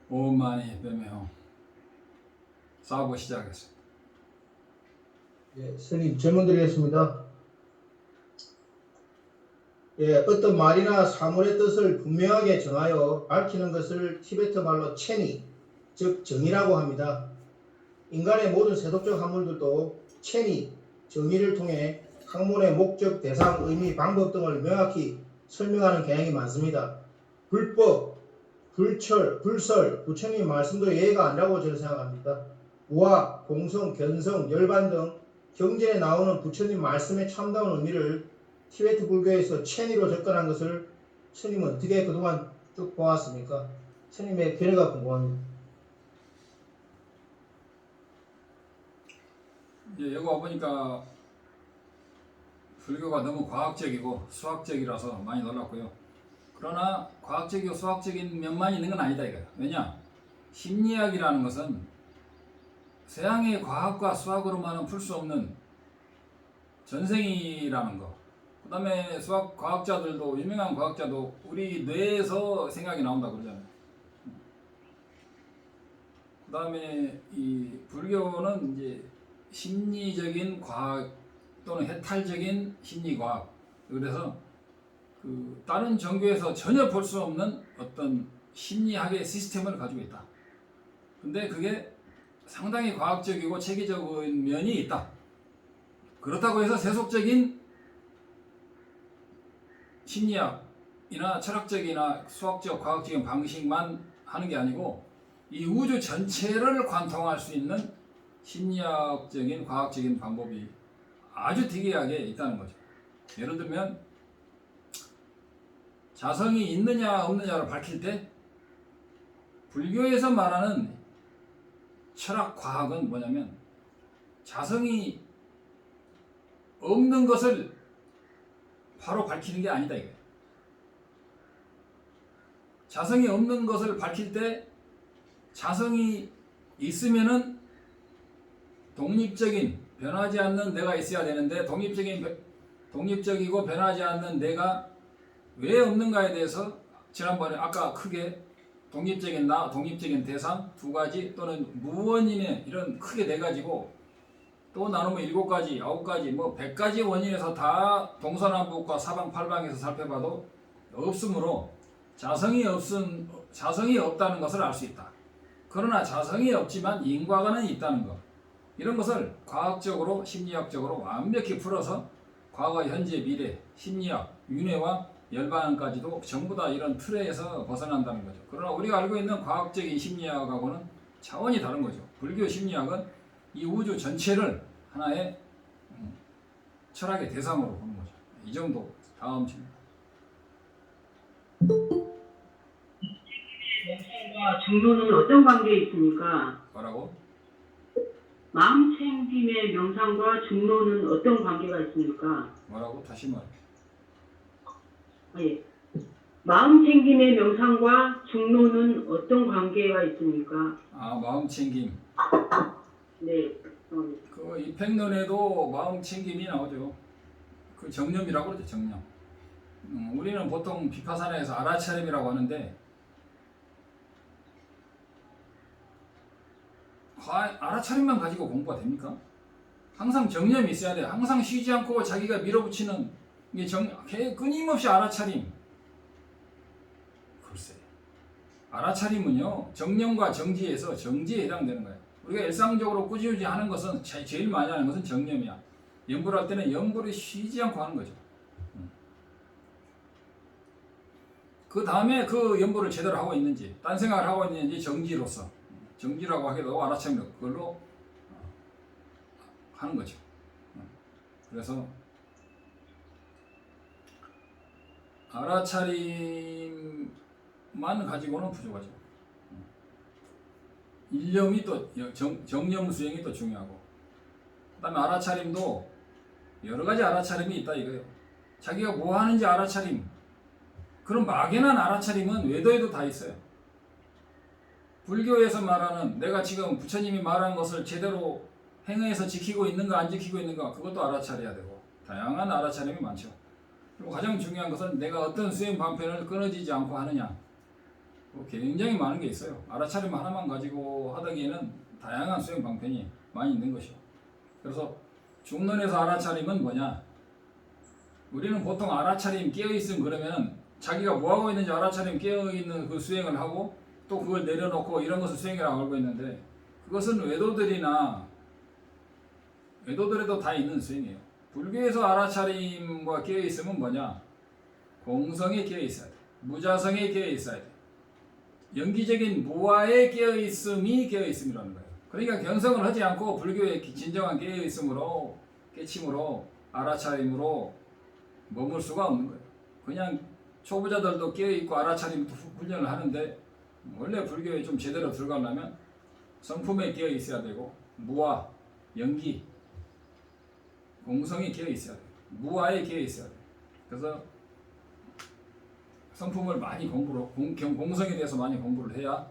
오만이 뱀의 사고 시작했습니다. 예, 스님 질문 드리겠습니다. 예, 어떤 말이나 사물의 뜻을 분명하게 정하여 밝히는 것을 티베트 말로 체니, 즉 정의라고 합니다. 인간의 모든 세속적 학문들도 체니, 정의를 통해 학문의 목적, 대상, 의미, 방법 등을 명확히 설명하는 경향이 많습니다. 불법, 불철, 불설, 부처님 말씀도 예가 아니라고 저는 생각합니다. 우화, 공성, 견성, 열반 등 경전에 나오는 부처님 말씀의 참다운 의미를 티베트 불교에서 체니로 접근한 것을 스님은 어떻게 그동안 쭉 보았습니까? 스님의 견해가 궁금합니다. 여기 와보니까 불교가 너무 과학적이고 수학적이라서 많이 놀랐고요. 그러나 과학적이고 수학적인 면만 있는 건 아니다 이거예요. 왜냐? 심리학이라는 것은 서양의 과학과 수학으로만은 풀 수 없는 전생이라는 거. 그 다음에 수학 과학자들도, 유명한 과학자도 우리 뇌에서 생각이 나온다 그러잖아요. 그 다음에 이 불교는 이제 심리적인 과학 또는 해탈적인 심리과학. 그래서 그 다른 종교에서 전혀 볼 수 없는 어떤 심리학의 시스템을 가지고 있다. 근데 그게 상당히 과학적이고 체계적인 면이 있다. 그렇다고 해서 세속적인 심리학이나 철학적이나 수학적, 과학적인 방식만 하는 게 아니고 이 우주 전체를 관통할 수 있는 심리학적인, 과학적인 방법이 아주 특이하게 있다는 거죠. 예를 들면 자성이 있느냐 없느냐를 밝힐 때 불교에서 말하는 철학 과학은 뭐냐면 자성이 없는 것을 바로 밝히는 게 아니다 이거예요. 자성이 없는 것을 밝힐 때 자성이 있으면은 독립적인 변하지 않는 내가 있어야 되는데 독립적이고 변하지 않는 내가 왜 없는가에 대해서 지난번에 아까 크게 독립적인 나, 독립적인 대상 두 가지 또는 무원인의 이런 크게 네 가지고 또 나누면 7가지, 9가지, 뭐 100가지 원인에서 다 동서남북과 사방팔방에서 살펴봐도 없으므로 자성이 없다는 것을 알 수 있다. 그러나 자성이 없지만 인과관은 있다는 것. 이런 것을 과학적으로 심리학적으로 완벽히 풀어서 과거, 현재, 미래, 심리학, 윤회와 열반까지도 전부 다 이런 틀에서 벗어난다는 거죠. 그러나 우리가 알고 있는 과학적인 심리학하고는 차원이 다른 거죠. 불교 심리학은 이 우주 전체를 하나의 철학의 대상으로 보는 거죠. 이 정도. 다음 질문. 명상과 중도는 어떤 관계에 있습니까? 뭐라고? 마음챙김의 명상과 중도는 어떤 관계가 있습니까? 뭐라고? 다시 말해. 예. 마음챙김의 명상과 중도는 어떤 관계가 있습니까? 아, 마음챙김. 네. 그 입행론에도 마음챙김이 나오죠. 그 정념이라고 그러죠. 정념. 우리는 보통 비파사나에서 알아차림이라고 하는데 알아차림만 가지고 공부가 됩니까? 항상 정념이 있어야 돼요. 항상 쉬지 않고 자기가 밀어붙이는 게 끊임없이 알아차림. 글쎄, 알아차림은요 정념과 정지에서 정지에 해당되는 거예요. 우리가 일상적으로 꾸준히 하는 것은 제일 많이 하는 것은 정념이야. 염불할 때는 염불을 쉬지 않고 하는 거죠. 그 다음에 그 염불을 제대로 하고 있는지, 딴 생각을 하고 있는지 정지로서, 정지라고 하기도 알아차림 그걸로 하는 거죠. 그래서 알아차림만 가지고는 부족하죠. 일념이 또 정념 수행이 또 중요하고, 그다음에 알아차림도 여러 가지 알아차림이 있다 이거예요. 자기가 뭐 하는지 알아차림. 그런 막연한 알아차림은 외도에도 다 있어요. 불교에서 말하는 내가 지금 부처님이 말한 것을 제대로 행해서 지키고 있는가 안 지키고 있는가 그것도 알아차려야 되고 다양한 알아차림이 많죠. 그리고 가장 중요한 것은 내가 어떤 수행 방편을 끊어지지 않고 하느냐. 굉장히 많은 게 있어요. 알아차림 하나만 가지고 하다기에는 다양한 수행 방편이 많이 있는 것이요. 그래서 중론에서 알아차림은 뭐냐? 우리는 보통 알아차림 깨어있음 그러면 자기가 뭐하고 있는지 알아차림 깨어있는 그 수행을 하고 또 그걸 내려놓고 이런 것을 수행이라고 알고 있는데, 그것은 외도들에도 다 있는 수행이에요. 불교에서 알아차림과 깨어있음은 뭐냐? 공성에 깨어있어야 돼. 무자성에 깨어있어야 돼. 연기적인 무아에 깨어있음이 깨어있음이라는 거예요. 그러니까 견성을 하지 않고 불교의 진정한 깨어있음으로, 깨침으로, 알아차림으로 머물 수가 없는 거예요. 그냥 초보자들도 깨어있고 알아차림 훈련을 하는데, 원래 불교에 좀 제대로 들어가려면 성품에 깨어있어야 되고, 무아, 연기, 공성에 깨어있어야 돼요. 무아에 깨어있어야 돼요. 그래서 성품을 많이 공성에 대해서 많이 공부를 해야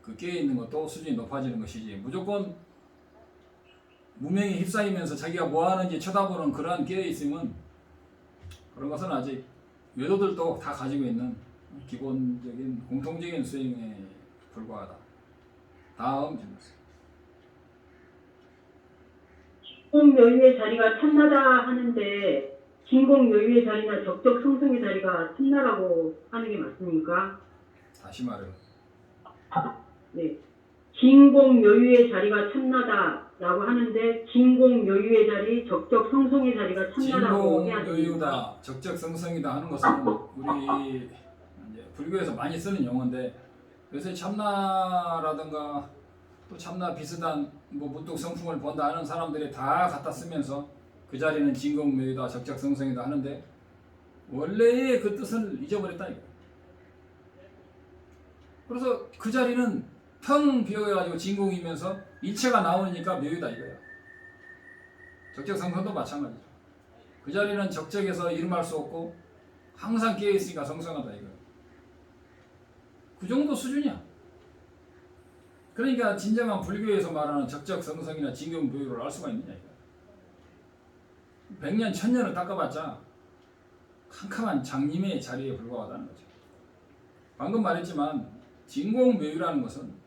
그 깨어있는 것도 수준이 높아지는 것이지, 무조건 무명에 휩싸이면서 자기가 뭐 하는지 쳐다보는 그러한 깨어있음은, 그런 것은 아직 외도들도 다 가지고 있는 기본적인 공통적인 수행에 불과하다. 다음 질문. 진공묘유의 자리가 참나다 하는데 진공묘유의 자리나 적적 성성의 자리가 참나라고 하는 게 맞습니까? 다시 말해요. 네. 진공묘유의 자리가 참나다라고 하는데 진공묘유의 자리, 적적 성성의 자리가 참나라고 해야 됩니까? 진공묘유다, 적적성성이다 하는 것은 우리 이제 불교에서 많이 쓰는 용어인데, 요새 참나라든가 또 참나 비슷한 뭐 무뚝 성품을 본다 하는 사람들이 다 갖다 쓰면서 그 자리는 진공묘유다, 적적성성이다 하는데, 원래의 그 뜻을 잊어버렸다 이거예요. 그래서 그 자리는 텅 비어가지고 진공이면서 이체가 나오니까 묘유다 이거예요. 적적성성도 마찬가지죠. 그 자리는 적적에서 이름할 수 없고 항상 깨어있으니까 성성하다 이거예요. 그 정도 수준이야. 그러니까 진정한 불교에서 말하는 적적성성이나 진공묘유를 알 수가 있느냐 이거예요. 100년, 1000년을 닦아봤자 캄캄한 장님의 자리에 불과하다는 거죠. 방금 말했지만 진공묘유라는 것은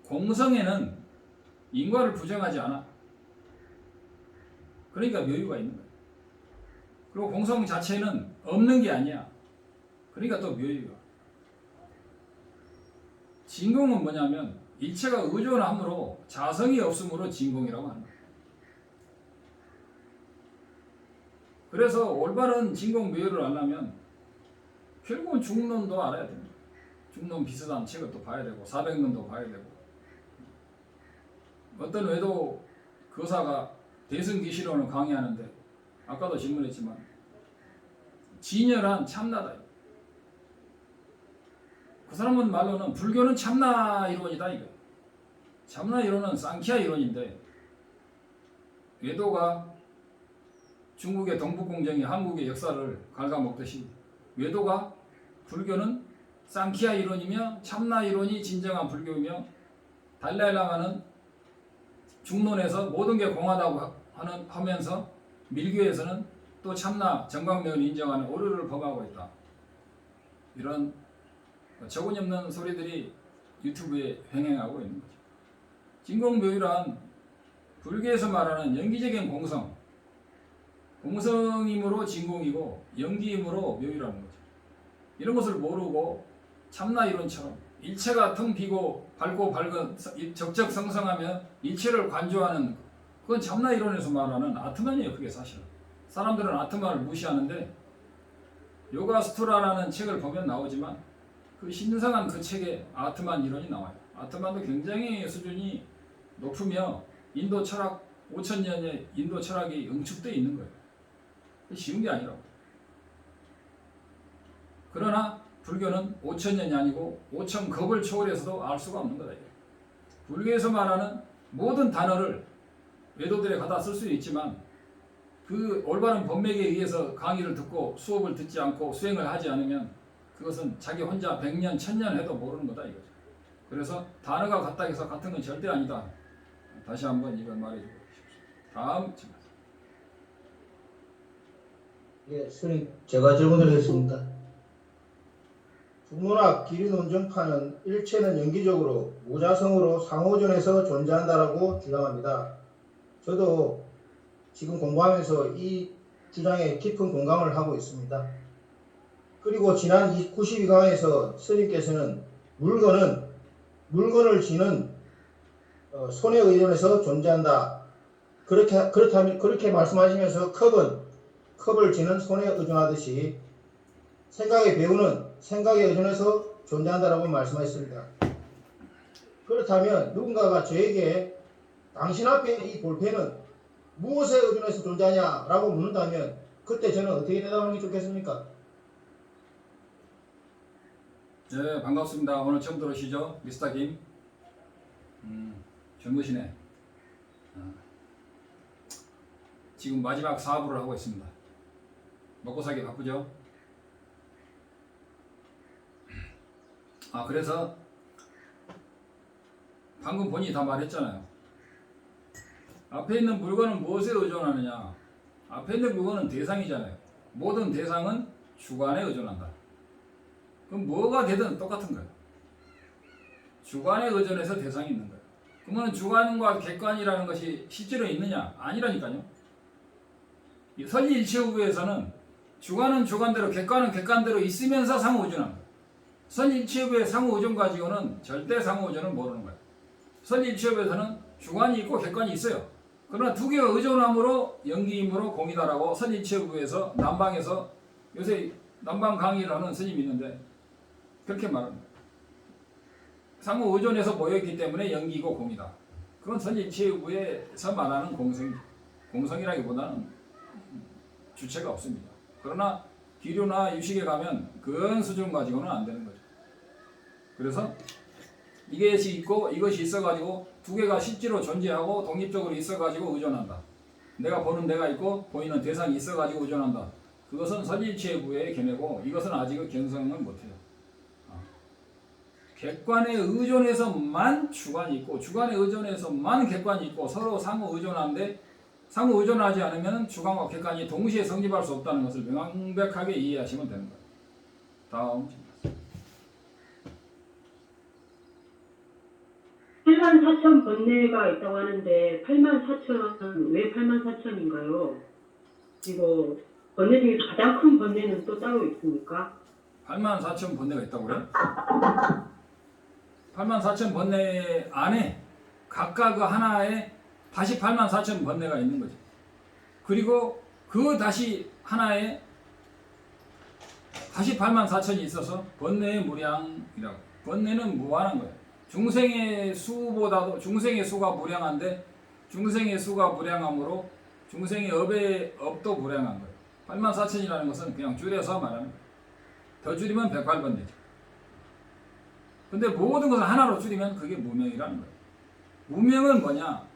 공성에는 인과를 부정하지 않아. 그러니까 묘유가 있는 거예요. 그리고 공성 자체는 없는 게 아니야. 그러니까 또 묘유가. 진공은 뭐냐면 일체가 의존함으로 자성이 없음으로 진공이라고 하는 거예요. 그래서 올바른 진공묘유를 알려면 결국은 중론도 알아야 됩니다. 중론 비슷한 책을 또 봐야 되고 400년도 봐야 되고, 어떤 외도 교사가 대승기시론을 강의하는데 아까도 질문했지만 진열한 참나다. 그 사람은 말로는 불교는 참나 이론이다 이거. 참나 이론은 쌍키아 이론인데, 외도가 중국의 동북공정이 한국의 역사를 갉아먹듯이 외도가 불교는 쌍키아 이론이며 참나 이론이 진정한 불교이며, 달라일라마는 중론에서 모든 게 공하다고 하면서 밀교에서는 또 참나 정광명을 인정하는 오류를 범하고 있다. 이런 저근없는 소리들이 유튜브에 횡행하고 있는 거죠. 진공묘유란 불교에서 말하는 연기적인 공성, 공성이므로 진공이고 연기이므로 묘유라는 거죠. 이런 것을 모르고 참나 이론처럼 일체가 텅 비고 밝고 밝은 적적성성하면 일체를 관조하는, 그건 참나 이론에서 말하는 아트만이에요. 그게 사실은. 사람들은 아트만을 무시하는데 요가스토라라는 책을 보면 나오지만 그 신성한 그 책에 아트만 이론이 나와요. 아트만도 굉장히 수준이 높으며 인도 철학 5000년의 인도 철학이 응축되어 있는 거예요. 쉬운 게 아니라고. 그러나 불교는 5000년이 아니고 5000급을 초월해서도 알 수가 없는 거다. 불교에서 말하는 모든 단어를 외도들에 갖다 쓸 수 있지만 그 올바른 법맥에 의해서 강의를 듣고 수업을 듣지 않고 수행을 하지 않으면 그것은 자기 혼자 100년, 1000년 해도 모르는 거다 이거죠. 그래서 단어가 같다 해서 같은 건 절대 아니다. 다시 한번 이걸 말해주고 싶습니다. 다음 질문. 예, 스님 제가 질문드리겠습니다. 국문학 기류논증파는 일체는 연기적으로 무자성으로 상호전에서 존재한다라고 주장합니다. 저도 지금 공부하면서 이 주장에 깊은 공감을 하고 있습니다. 그리고 지난 92강에서 스님께서는 물건을 쥐는 손에 의존해서 존재한다. 그렇게 말씀하시면서 컵을 쥐는 손에 의존하듯이 생각의 배우는 생각에 의존해서 존재한다라고 말씀하셨습니다. 그렇다면 누군가가 저에게 당신 앞에 이 볼펜은 무엇에 의존해서 존재하냐라고 묻는다면 그때 저는 어떻게 대답하는 게 좋겠습니까? 네, 반갑습니다. 오늘 처음 들어오시죠? 미스터 김. 젊으시네. 지금 마지막 사부를 하고 있습니다. 먹고 살기 바쁘죠? 그래서 방금 본인이 다 말했잖아요. 앞에 있는 물건은 무엇에 의존하느냐? 앞에 있는 물건은 대상이잖아요. 모든 대상은 주관에 의존한다. 그럼 뭐가 되든 똑같은 거예요. 주관에 의존해서 대상이 있는 거예요. 그러면 주관과 객관이라는 것이 실제로 있느냐? 아니라니까요. 이 선지일체후부에서는 주관은 주관대로, 객관은 객관대로 있으면서 상호의존한 거예요. 선지일체후부의 상호의존 가지고는 절대 상호의존을 모르는 거예요. 선지일체후부에서는 주관이 있고 객관이 있어요. 그러나 두 개가 의존함으로 연기임으로 공이다라고 선지일체후부에서 남방에서 요새 남방 강의를 하는 스님이 있는데 그렇게 말합니다. 상호 의존해서 모여있기 때문에 연기고 공이다. 그건 선지일체후부에서 말하는 공성이라기보다는 주체가 없습니다. 그러나 기류나 유식에 가면 그런 수준 가지고는 안 되는 거죠. 그래서 이것이 있고 이것이 있어가지고 두 개가 실제로 존재하고 독립적으로 있어가지고 의존한다. 내가 보는 내가 있고 보이는 대상이 있어가지고 의존한다. 그것은 선지일체후부의 견해고 이것은 아직은 견성을 못해요. 객관에 의존해서만 주관이 있고 주관에 의존해서만 객관이 있고 서로 상호 의존하는데 상호 의존하지 않으면 주관과 객관이 동시에 성립할 수 없다는 것을 명백하게 이해하시면 되는 거예요. 다음. 84,000 번뇌가 있다고 하는데 84,000은 왜 84,000인가요? 그리고 번뇌 중에 가장 큰 번뇌는 또 따로 있습니까? 84,000 번뇌가 있다고요? 84,000 번뇌 안에 각각 그 하나에 다시 84,000 번뇌가 있는 거죠. 그리고 그 다시 하나에 다시 84,000이 있어서 번뇌의 무량이라고. 번뇌는 무한한 거예요. 중생의 수보다도 중생의 수가 무량한데 중생의 수가 무량함으로 중생의 업도 무량한 거예요. 84,000이라는 것은 그냥 줄여서 말하는 거예요. 더 줄이면 108번뇌죠. 근데 모든 것을 하나로 줄이면 그게 무명이라는 거예요. 무명은 뭐냐?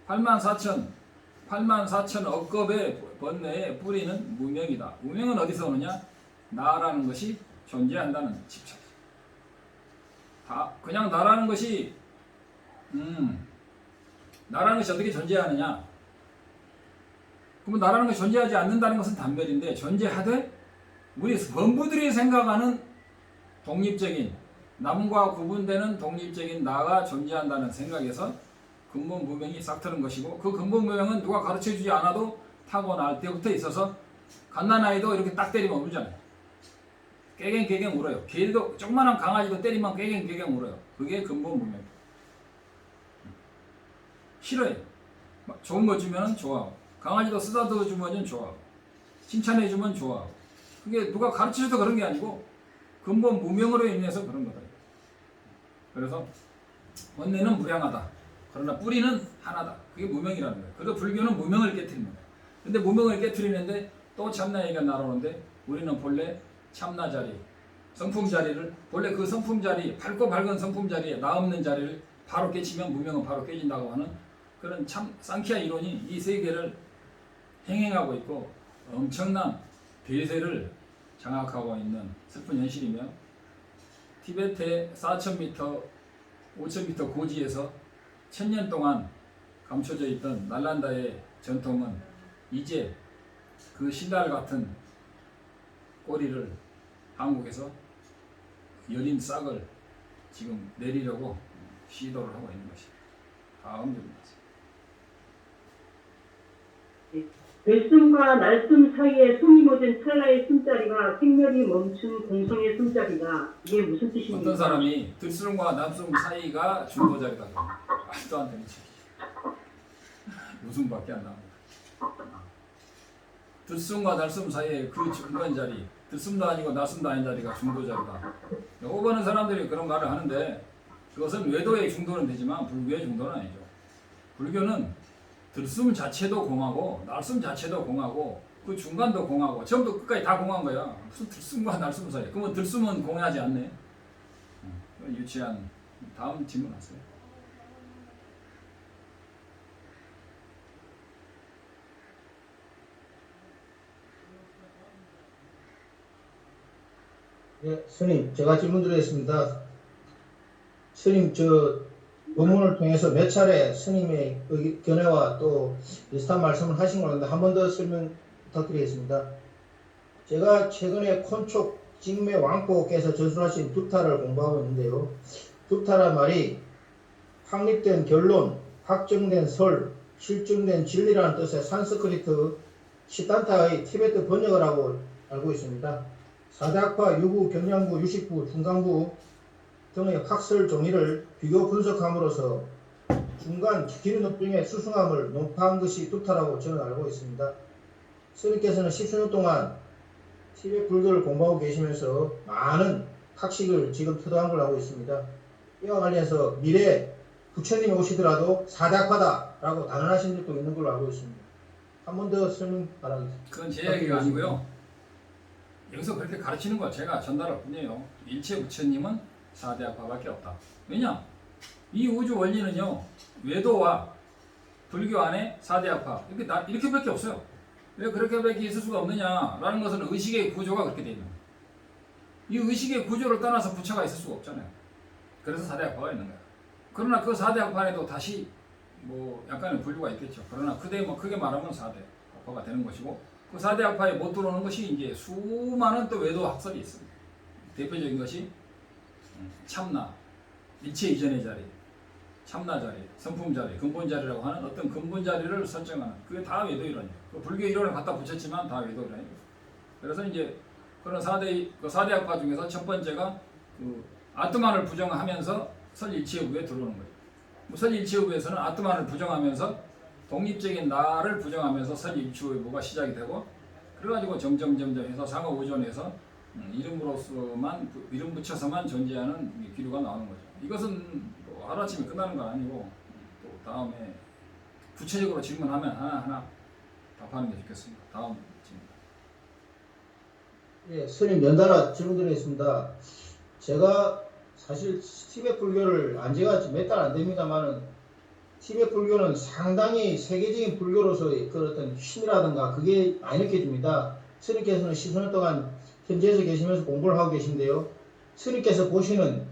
84,000 억겁의 번뇌의 뿌리는 무명이다. 무명은 어디서 오느냐? 나라는 것이 존재한다는 집착. 그냥 나라는 것이 어떻게 존재하느냐? 그러면 나라는 것이 존재하지 않는다는 것은 단별인데 존재하되 우리 범부들이 생각하는 독립적인 남과 구분되는 독립적인 나가 존재한다는 생각에서 근본 무명이 싹트는 것이고 그 근본 무명은 누가 가르쳐주지 않아도 타고날 때부터 있어서 갓난아이도 이렇게 딱 때리면 울잖아요. 깨갱깨갱 울어요. 개도 조그만한 강아지도 때리면 깨갱깨갱 울어요. 그게 근본 무명. 싫어요. 좋은 거 주면 좋아하고 강아지도 쓰다듬어 주면 좋아하고 칭찬해 주면 좋아하고 그게 누가 가르쳐줘도 그런 게 아니고 근본 무명으로 인해서 그런 거다. 그래서 원내는 무량하다. 그러나 뿌리는 하나다. 그게 무명이라는 거예요. 그래서 불교는 무명을 깨트리는 거예요. 근데 무명을 깨트리는데 또 참나 얘기가 날아오는데 우리는 본래 참나 자리, 성품 자리를 본래 그 성품 자리, 밝고 밝은 성품 자리에 나 없는 자리를 바로 깨치면 무명은 바로 깨진다고 하는 그런 참 상키아 이론이 이 세계를 행행하고 있고 엄청난 대세를 장악하고 있는 슬픈 현실이며 티베트의 4,000m, 5,000m 고지에서 1000년 동안 감춰져 있던 날란다의 전통은 이제 그 신랄 같은 꼬리를 한국에서 여린 싹을 지금 내리려고 시도를 하고 있는 것이 다음 주입니다. 들숨과 날숨 사이에 숨이 멎은 찰나의 숨자리가 생멸이 멈춘 공성의 숨자리다. 이게 무슨 뜻입니까? 어떤 사람이 들숨과 날숨 사이가 중도자리다. 말도 안 되는 소리. 웃음밖에 안 나옵니다. 들숨과 날숨 사이에 그 중간 자리, 들숨도 아니고 날숨도 아닌 자리가 중도자리다. 요거 보는 사람들이 그런 말을 하는데 그것은 외도의 중도는 되지만 불교의 중도는 아니죠. 불교는 들숨 자체도 공하고 날숨 자체도 공하고 그 중간도 공하고 처음부터 끝까지 다 공한 거야. 무슨 들숨과 날숨 사이. 그러면 들숨은 공하지 않네. 유치한. 다음 질문하세요. 네, 스님, 제가 질문 드리겠습니다. 스님, 본문을 통해서 몇 차례 스님의 견해와 또 비슷한 말씀을 하신 것 같은데 한 번 더 설명 부탁드리겠습니다. 제가 최근에 콘촉 직매 왕포께서 저술하신 두타를 공부하고 있는데요. 두타란 말이 확립된 결론, 확정된 설, 실증된 진리라는 뜻의 산스크리트 시탄타의 티베트 번역을 하고 알고 있습니다. 사대학파, 유부, 경량부, 유식부, 중간부 등의 학설 종이를 비교 분석함으로써 중간 기류법중의 수승함을 논파한 것이 두타라고 저는 알고 있습니다. 스님께서는 10수년 동안 티베트 불교를 공부하고 계시면서 많은 학식을 지금 터득한 걸 알고 있습니다. 이와 관련해서 미래에 부처님이 오시더라도 사대학파다라고 단언하신 적도 있는 걸로 알고 있습니다. 한 번 더 설명 바라겠습니다. 그건 제 얘기가 아니고요. 여기서 그렇게 가르치는 거 제가 전달할 뿐이에요. 일체 부처님은 사대학파밖에 없다. 왜냐? 이 우주 원리는요. 외도와 불교 안에 사대학파 이렇게밖에 없어요. 왜 그렇게밖에 있을 수가 없느냐라는 것은 의식의 구조가 그렇게 되어 있는 거예요. 이 의식의 구조를 떠나서 부처가 있을 수가 없잖아요. 그래서 사대학파가 있는 거예요. 그러나 그 사대학파 안에도 다시 뭐 약간의 분류가 있겠죠. 그러나 크게 말하면 사대학파가 되는 것이고 그 사대학파에 못 들어오는 것이 이제 수많은 또 외도 학설이 있습니다. 대표적인 것이 참나, 일체 이전의 자리, 참나 자리, 성품 자리, 근본 자리라고 하는 어떤 근본 자리를 설정하는 그게 다 외도 이론이에요. 그 불교 이론을 갖다 붙였지만 다 외도 이론이에요. 그래서 이제 그런 사대학파 중에서 첫 번째가 그 아트만을 부정하면서 설일체후에 들어오는 거예요. 설일체후에서는 아트만을 부정하면서 독립적인 나를 부정하면서 설일체후가 시작이 되고 그래가지고 점점 해서 상호의존해서 이름 붙여서만 존재하는 기류가 나오는 거죠. 이것은 뭐 하루아침에 끝나는 건 아니고 또 다음에 구체적으로 질문하면 하나하나 답하는 게 좋겠습니다. 다음 질문. 예, 스님 연달아 질문드리겠습니다. 제가 사실 티베트 불교를 안 지가 몇 달 안 됩니다만은 티베트 불교는 상당히 세계적인 불교로서의 그 어떤 힘이라든가 그게 많이 느껴집니다. 스님께서는 10년 동안 현지에서 계시면서 공부를 하고 계신데요. 스님께서 보시는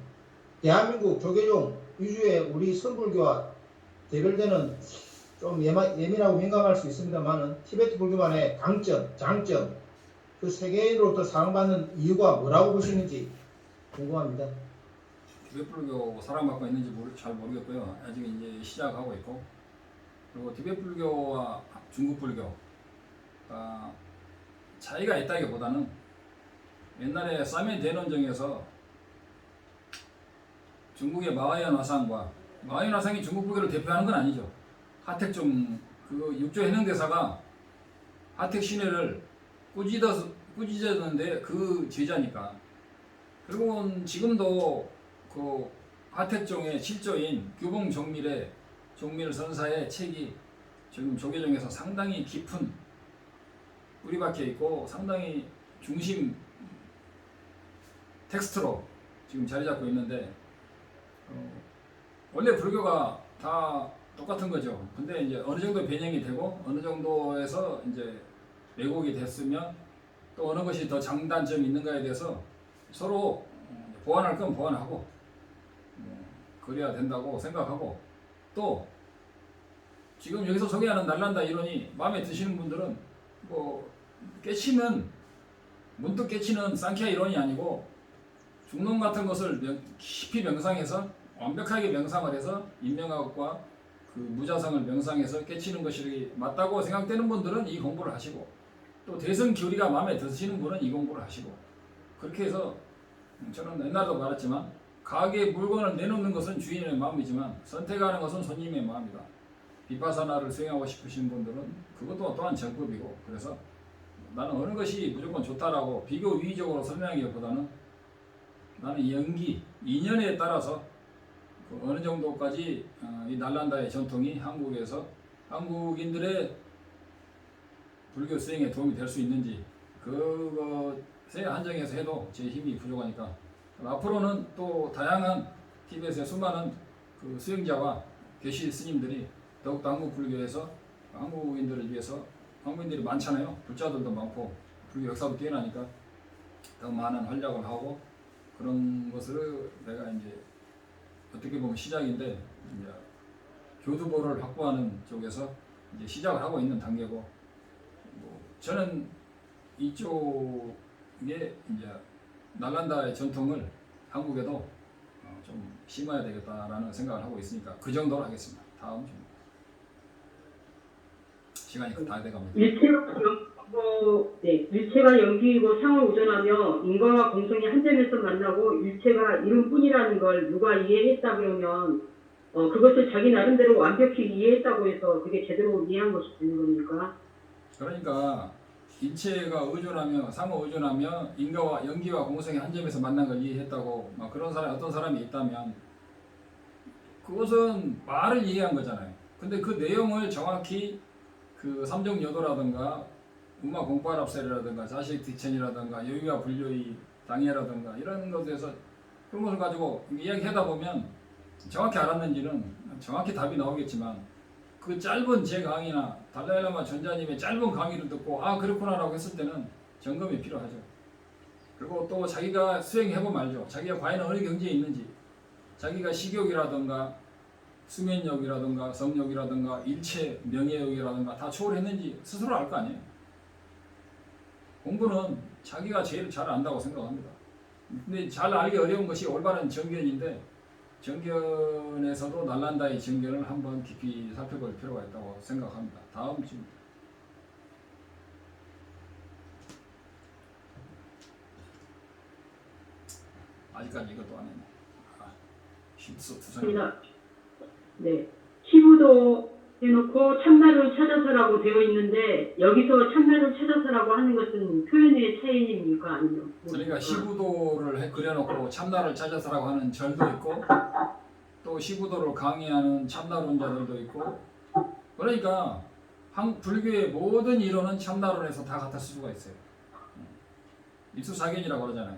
대한민국 조계종 위주의 우리 선불교와 대별되는 좀 예민하고 민감할 수 있습니다만은 티베트 불교만의 강점, 장점, 그 세계인으로부터 사랑받는 이유가 뭐라고 보시는지 궁금합니다. 티베트 불교 사랑받고 있는지 잘 모르겠고요. 아직 이제 시작하고 있고 그리고 티베트 불교와 중국 불교가 차이가 있다기보다는 옛날에 사메 대논정에서 중국의 마하이안 화상과 마하이안 화상이 중국 불교를 대표하는 건 아니죠. 하택종 그 육조 해능대사가 하택 신회를 꾸짖었는데 그 제자니까. 그리고 지금도 그 하택종의 실조인 규봉 종밀 선사의 책이 지금 조계종에서 상당히 깊은 뿌리박혀 있고 상당히 중심 텍스트로 지금 자리 잡고 있는데 원래 불교가 다 똑같은 거죠. 근데 이제 어느 정도 변형이 되고 어느 정도에서 이제 왜곡이 됐으면 또 어느 것이 더 장단점이 있는가에 대해서 서로 보완할 건 보완하고 그래야 된다고 생각하고 또 지금 여기서 소개하는 날란다 이론이 마음에 드시는 분들은 뭐 문득 깨치는 상키아 이론이 아니고 중론 같은 것을 깊이 명상해서 완벽하게 명상을 해서 인명학과 그 무자성을 명상해서 깨치는 것이 맞다고 생각되는 분들은 이 공부를 하시고 또 대선 교리가 마음에 드시는 분은 이 공부를 하시고 그렇게 해서 저는 옛날도 말했지만 가게에 물건을 내놓는 것은 주인의 마음이지만 선택하는 것은 손님의 마음이다. 비파사나를 수행하고 싶으신 분들은 그것도 또한 정법이고 그래서 나는 어느 것이 무조건 좋다라고 비교 위의적으로 설명하기보다는 나는 연기, 인연에 따라서 그 어느 정도까지 이 날란다의 전통이 한국에서 한국인들의 불교 수행에 도움이 될 수 있는지 그것에 한정해서 해도 제 힘이 부족하니까 앞으로는 또 다양한 TBS의 수많은 그 수행자와 계시 스님들이 더욱더 한국 불교에서 한국인들을 위해서 한국인들이 많잖아요. 불자들도 많고 불교 역사도 뛰어나니까 더 많은 활약을 하고 그런 것을 내가 이제 어떻게 보면 시작인데 이제 교두보를 확보하는 쪽에서 이제 시작을 하고 있는 단계고 뭐 저는 이쪽에 이제 날란다의 전통을 한국에도 좀 심어야 되겠다라는 생각을 하고 있으니까 그 정도로 하겠습니다. 다음 좀 시간이 다 돼갑니다. 일체가 연기이고 상을 우전하며 인과와 공성이 한 점에서 만나고 일체가 이름뿐이라는 걸 누가 이해했다 그러면 그것을 자기 나름대로 완벽히 이해했다고 해서 그게 제대로 이해한 것이 되는 겁니까? 그러니까 일체가 의존하며 상호 의존하며 인과와 연기와 공성이 한 점에서 만난 걸 이해했다고 막 그런 사람 어떤 사람이 있다면 그것은 말을 이해한 거잖아요. 근데 그 내용을 정확히 그 삼종여도라든가 음마 공파랍셀이라든가 자식 뒷천이라든가 여유와 불교의 당해라든가 이런 것에서 그런 것을 가지고 이야기하다 보면 정확히 알았는지는 정확히 답이 나오겠지만 그 짧은 제 강의나 달라일라마 전자님의 짧은 강의를 듣고 아 그렇구나라고 했을 때는 점검이 필요하죠. 그리고 또 자기가 수행해보면 알죠. 자기가 과연 어느 경지에 있는지 자기가 식욕이라든가 수면욕이라든가 성욕이라든가 일체 명예욕이라든가 다 초월했는지 스스로 알 거 아니에요. 공부는 자기가 제일 잘 안다고 생각합니다. 근데 잘 알기 어려운 것이 올바른 정견인데 정견에서도 날란다의 정견을 한번 깊이 살펴볼 필요가 있다고 생각합니다. 다음 질문. 아직까지 이것도 안 했네. 힘써 두성이. 네. 시부도 해놓고 참나를 찾아서라고 되어 있는데 여기서 참나를 찾아서라고 하는 것은 표현의 차이입니까? 아니면 그러니까 시부도를 그려놓고 참나를 찾아서라고 하는 절도 있고 또 시부도를 강의하는 참나론자들도 있고 그러니까 불교의 모든 이론은 참나론에서 다 갖다 쓸 수가 있어요. 입수사견이라고 그러잖아요.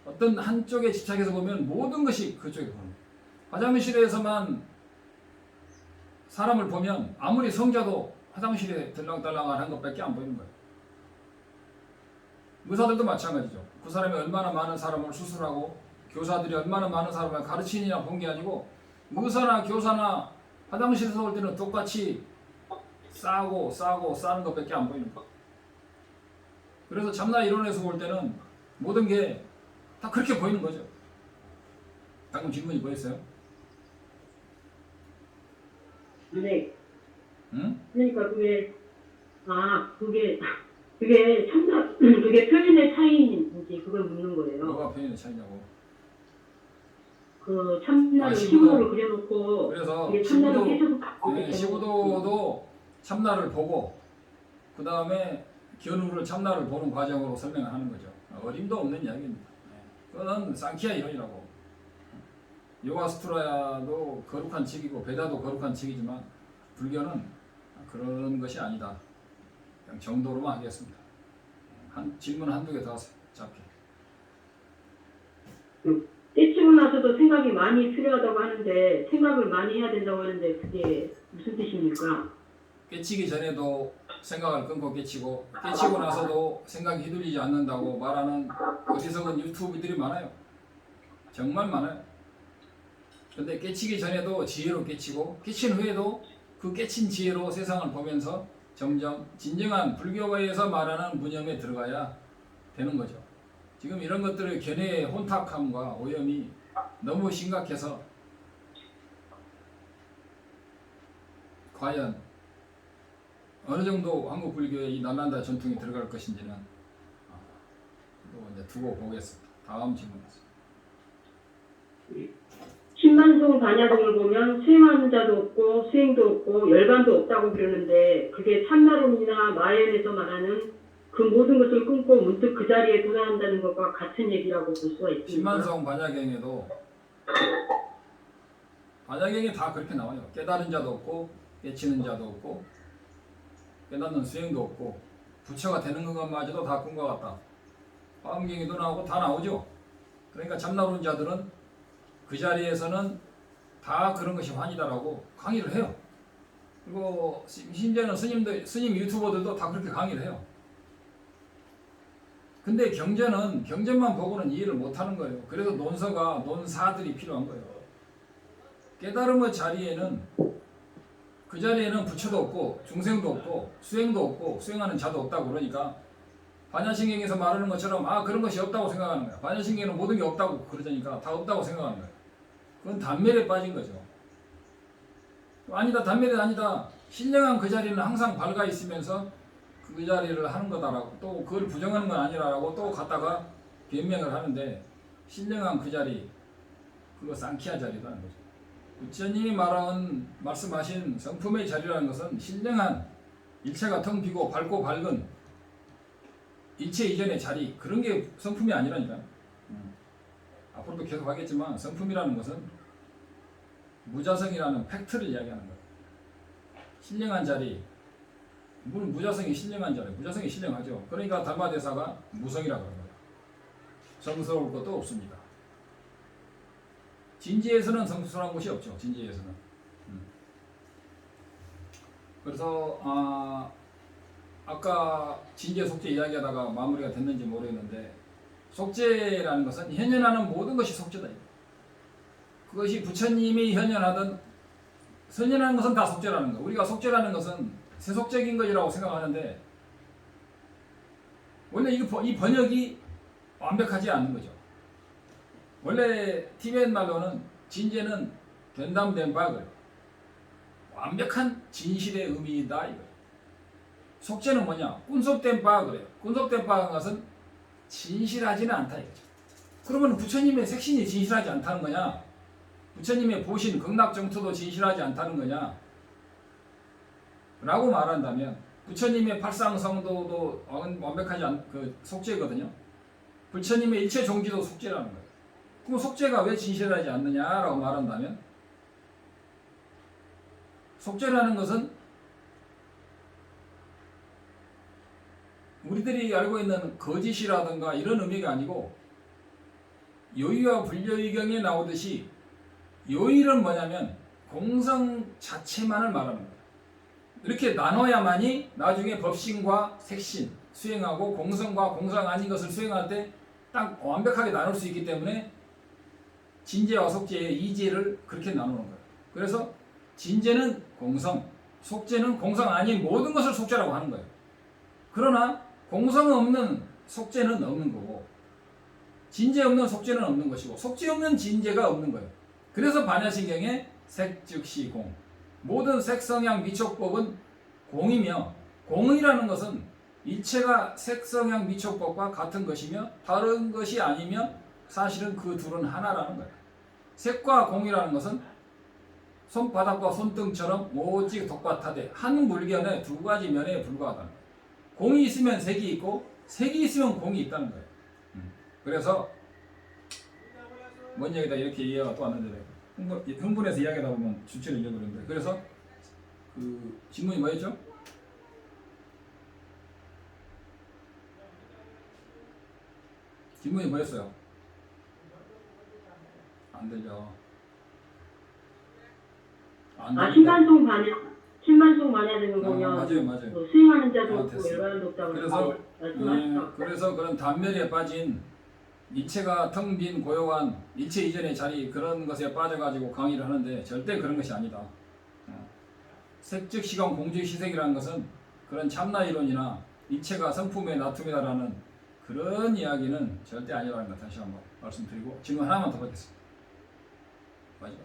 어떤 한쪽에 집착해서 보면 모든 것이 그쪽에 보는 거예요. 화장실에서만 사람을 보면 아무리 성자도 화장실에 들랑달랑한 것밖에 안 보이는 거예요. 의사들도 마찬가지죠. 그 사람이 얼마나 많은 사람을 수술하고 교사들이 얼마나 많은 사람을 가르치느냐 본 게 아니고 의사나 교사나 화장실에서 올 때는 똑같이 싸고 싸는 것밖에 안 보이는 거예요. 그래서 참나 이론에서 볼 때는 모든 게 다 그렇게 보이는 거죠. 방금 질문이 뭐였어요? 네. 응? 그러니까 그게 참나 그게 표현의 차이인지 그걸 묻는 거예요. 뭐가 표현의 차이냐고. 그 참나를 시부도. 시부도를 그려놓고 그래서 그게 참나를 계속 갖고 시부도도 참나를 보고 그 다음에 견우를 참나를 보는 과정으로 설명을 하는 거죠. 어림도 없는 이야기입니다. 그거는 상키아 이론이라고. 요가스트라야도 거룩한 책이고 베다도 거룩한 책이지만 불교는 그런 것이 아니다. 그냥 정도로만 하겠습니다. 질문 한두 개 더 하세요. 짧게. 깨치고 나서도 생각이 많이 필요하다고 하는데 생각을 많이 해야 된다고 하는데 그게 무슨 뜻입니까? 깨치기 전에도 생각을 끊고 깨치고 나서도 생각이 휘둘리지 않는다고 말하는 어리석은 유튜브들이 많아요. 정말 많아요. 근데 깨치기 전에도 지혜로 깨치고 깨친 후에도 그 깨친 지혜로 세상을 보면서 점점 진정한 불교에서 말하는 무념에 들어가야 되는 거죠. 지금 이런 것들의 견해의 혼탁함과 오염이 너무 심각해서 과연 어느 정도 한국 불교의 이 난란다 전통이 들어갈 것인지는 또 이제 두고 보겠습니다. 다음 질문입니다. 신만송 반야동을 보면 수행하는 자도 없고 수행도 없고 열반도 없다고 그러는데 그게 참나론이나 마연에서 말하는 그 모든 것을 끊고 문득 그 자리에 도달한다는 것과 같은 얘기라고 볼 수가 있습니다. 신만성 반야경에도 반야경에 다 그렇게 나와요. 깨달은 자도 없고 깨치는 자도 없고 깨닫는 수행도 없고 부처가 되는 것마저도 다 꿈과 같다. 화엄경에도 나오고 다 나오죠. 그러니까 참나론자들은 그 자리에서는 다 그런 것이 환이다라고 강의를 해요. 그리고 심지어는 스님 유튜버들도 다 그렇게 강의를 해요. 근데 경전만 보고는 이해를 못하는 거예요. 그래서 논사들이 필요한 거예요. 깨달음의 자리에는 그 자리에는 부처도 없고 중생도 없고 수행도 없고 수행하는 자도 없다고 그러니까 반야신경에서 말하는 것처럼 그런 것이 없다고 생각하는 거야. 반야신경에는 모든 게 없다고 그러자니까 다 없다고 생각하는 거야. 그건 단멸에 빠진 거죠. 아니다, 단멸이 아니다. 신령한 그 자리는 항상 밝아 있으면서 그 자리를 하는 거다라고 또 그걸 부정하는 건 아니라고 또 갖다가 변명을 하는데 신령한 그 자리 그거 쌍키아 자리라는 거죠. 부처님이 말씀하신 성품의 자리라는 것은 신령한 일체가 텅 비고 밝고 밝은 일체 이전의 자리 그런 게 성품이 아니라니까요. 앞으로도 계속 하겠지만 성품이라는 것은 무자성이라는 팩트를 이야기하는 거예요. 신령한 자리 물론 무자성이 신령한 자리 무자성이 신령하죠. 그러니까 달마대사가 무성이라고 하는 거예요. 성스러울 것도 없습니다. 진지에서는 성스러운 것이 없죠. 진지에서는. 그래서 아까 진제 속죄 이야기하다가 마무리가 됐는지 모르겠는데 속죄라는 것은 현현하는 모든 것이 속죄다. 그것이 부처님이 현현하든 선현하는 것은 다 속죄라는 거. 우리가 속죄라는 것은 세속적인 것이라고 생각하는데 원래 이 번역이 완벽하지 않는 거죠. 원래 티베트 말로는 진제는 된담된 바 그래요. 완벽한 진실의 의미이다 이거예요. 속죄는 뭐냐? 꾼속된 바 그래요. 꾼속된 바는 것은 진실하지는 않다 이거죠. 그러면 부처님의 색신이 진실하지 않다는 거냐? 부처님의 보신 극락정토도 진실하지 않다는 거냐? 라고 말한다면 부처님의 팔상성도도 완벽하지 그 속죄거든요. 부처님의 일체 종지도 속죄라는 거예요. 그럼 속죄가 왜 진실하지 않느냐라고 말한다면 속죄라는 것은 우리들이 알고 있는 거짓이라든가 이런 의미가 아니고 요의와 불요의경에 나오듯이 요의는 뭐냐면 공성 자체만을 말하는 거예요. 이렇게 나눠야만이 나중에 법신과 색신 수행하고 공성과 공성 아닌 것을 수행할 때 딱 완벽하게 나눌 수 있기 때문에 진제와 속죄의 이제를 그렇게 나누는 거예요. 그래서 진제는 공성, 속죄는 공성 아닌 모든 것을 속죄라고 하는 거예요. 그러나 공성 없는 속죄는 없는 거고 진제 없는 속죄는 없는 것이고 속죄 없는 진제가 없는 거예요. 그래서 반야신경에 색 즉시 공 모든 색성향 미촉법은 공이며 공이라는 것은 일체가 색성향 미촉법과 같은 것이며 다른 것이 아니며 사실은 그 둘은 하나라는 거예요. 색과 공이라는 것은 손바닥과 손등처럼 오직 독바타되 한 물견의 두 가지 면에 불과하다는 거예요. 공이 있으면 색이 있고 색이 있으면 공이 있다는 거예요. 그래서 뭔 얘기다 이렇게 이해가 또 안 되는데 흥분해서 이야기하다 보면 주체를 잃어버리는데 그래서 그 질문이 뭐였죠? 질문이 뭐였어요? 안 들려. 신만송 반야등을 보면 맞아요. 뭐 수행하는 자도 없고 됐어. 열반도 없다고 그래서 그래서 그런 단멸에 빠진 일체가 텅 빈 고요한 일체 이전의 자리 그런 것에 빠져가지고 강의를 하는데 절대 그런 것이 아니다. 색즉 시간 공즉 시색이라는 것은 그런 참나 이론이나 일체가 성품의 나툼이다라는 그런 이야기는 절대 아니라는 거 다시 한번 말씀드리고 질문 하나만 더 받겠습니다. 마지막.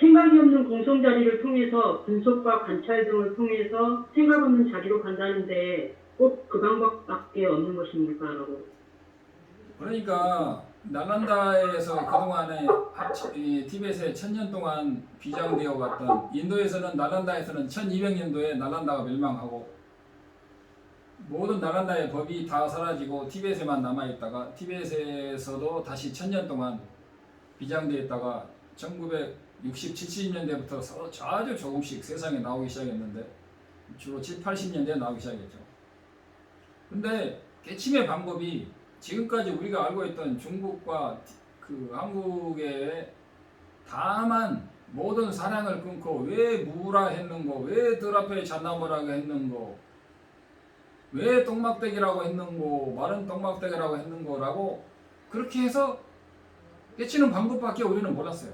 생각이 없는 공성 자리를 통해서 분석과 관찰 등을 통해서 생각 없는 자리로 간다는데 꼭 그 방법밖에 없는 것입니까? 라고. 그러니까 나란다에서 그동안에 티벳에 1000년 동안 비장되어 왔던 인도에서는 나란다에서는 1200년도에 나란다가 멸망하고 모든 나란다의 법이 다 사라지고 티벳에만 남아있다가 티벳에서도 다시 1000년 동안 비장되어 있다가 1960, 70년대부터 아주 조금씩 세상에 나오기 시작했는데 주로 7, 80년대에 나오기 시작했죠. 근데 깨침의 방법이 지금까지 우리가 알고 있던 중국과 그 한국의 다만 모든 사랑을 끊고 왜 무라 했는고, 왜 들 앞에 잣나무라고 했는고, 왜 똥막대기라고 했는고, 마른 똥막대기라고 했는고라고 그렇게 해서 깨치는 방법밖에 우리는 몰랐어요.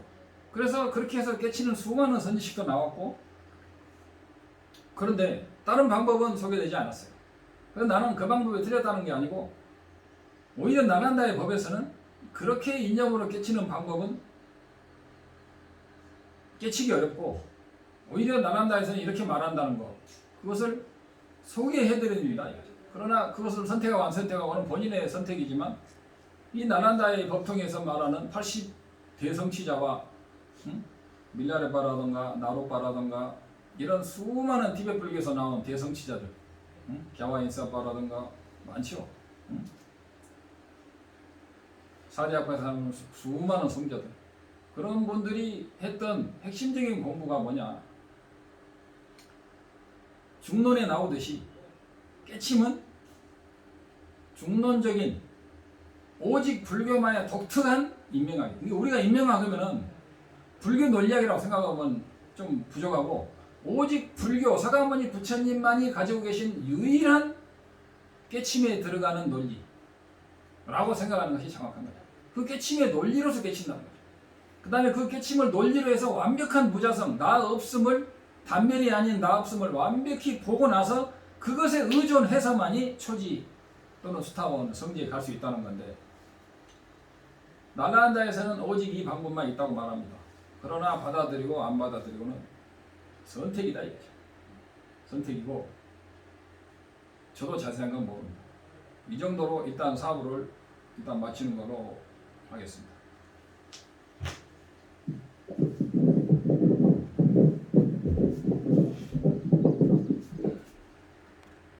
그래서 그렇게 해서 깨치는 수많은 선지식도 나왔고, 그런데 다른 방법은 소개되지 않았어요. 그래서 나는 그 방법이 틀렸다는 게 아니고 오히려 나란다의 법에서는 그렇게 이념으로 깨치는 방법은 깨치기 어렵고 오히려 나란다에서는 이렇게 말한다는 거 그것을 소개해드립니다. 그러나 그것을 선택하고 안 선택하고는 본인의 선택이지만 이 나란다의 법통에서 말하는 80 대성취자와 밀라레바라든가 나로바라든가 이런 수많은 티베트 불교에서 나온 대성취자들 갸와인사바라든가 많죠. 사리아파에서 사는 수많은 성자들 그런 분들이 했던 핵심적인 공부가 뭐냐, 중론에 나오듯이 깨침은 중론적인 오직 불교만의 독특한 인명학이에요. 우리가 인명학이면은 불교 논리학이라고 생각하면 좀 부족하고 오직 불교 사가모니 부처님만이 가지고 계신 유일한 깨침에 들어가는 논리라고 생각하는 것이 정확한 거예요. 그 깨침의 논리로서 깨친다는 거죠. 그 다음에 그 깨침을 논리로 해서 완벽한 무자성, 나 없음을, 단멸이 아닌 나 없음을 완벽히 보고 나서 그것에 의존해서만이 초지 또는 수타원, 성지에 갈 수 있다는 건데 나라한다에서는 오직 이 방법만 있다고 말합니다. 그러나 받아들이고 안 받아들이고는 선택이다 이거죠. 선택이고 저도 자세한 건 모릅니다. 이 정도로 일단 사부를 일단 마치는 걸로 하겠습니다.